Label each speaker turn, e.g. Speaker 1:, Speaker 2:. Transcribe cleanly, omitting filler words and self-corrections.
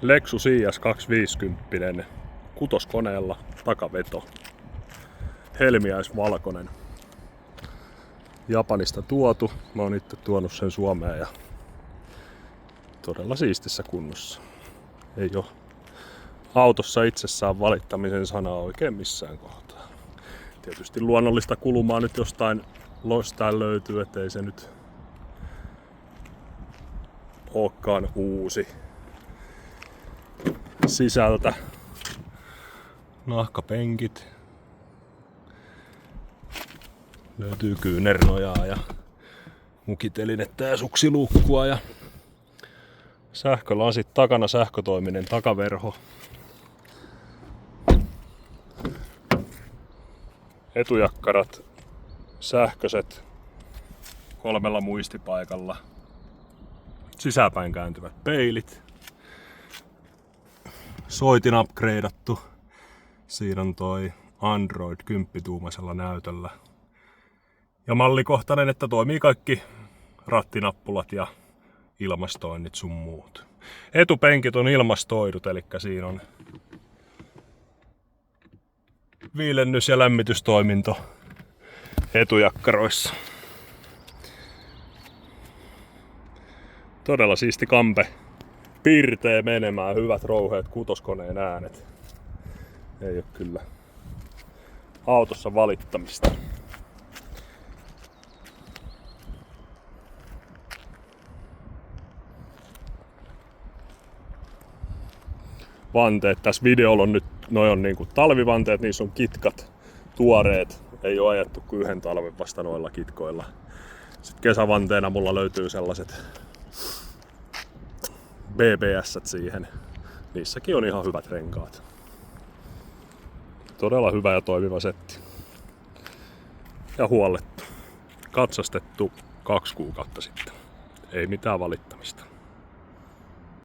Speaker 1: Lexus IS 250 kutoskoneella takaveto. Helmiäisvalkoinen. Japanista tuotu. Mä oon itse tuonut sen Suomeen ja todella siistissä kunnossa. Ei oo autossa itsessään valittamisen sanaa oikein missään kohtaa. Tietysti luonnollista kulumaa nyt jostain löytyy, ettei se nyt olekaan uusi. Sisältä nahkapenkit. Löytyy kyynärnojaa ja mukitelinettä ja suksiluukkua ja sähkölasit takana, sähkötoiminen takaverho. Etujakkarat sähköiset 3 muistipaikalla. Sisäpäin kääntyvät peilit. Soitin upgradeattu. Siinä on toi Android 10-tuumaisella näytöllä. Ja mallikohtainen, että toimii kaikki rattinappulat ja ilmastoinnit sun muut. Etupenkit on ilmastoidut, eli siinä on viilennys- ja lämmitystoiminto etujakkaroissa. Todella siisti kampe. Pirtee menemään, hyvät rouheet kutoskoneen äänet. Ei oo kyllä autossa valittamista. Vanteet. Tässä videolla on nyt, noi on niinku talvivanteet, niissä on kitkat, tuoreet. Ei oo ajettu kuin 1 talven vasta noilla kitkoilla. Sitten kesävanteena mulla löytyy sellaiset BBS siihen. Niissäkin on ihan hyvät renkaat. Todella hyvä ja toimiva setti. Ja huollettu. Katsastettu 2 kuukautta sitten. Ei mitään valittamista.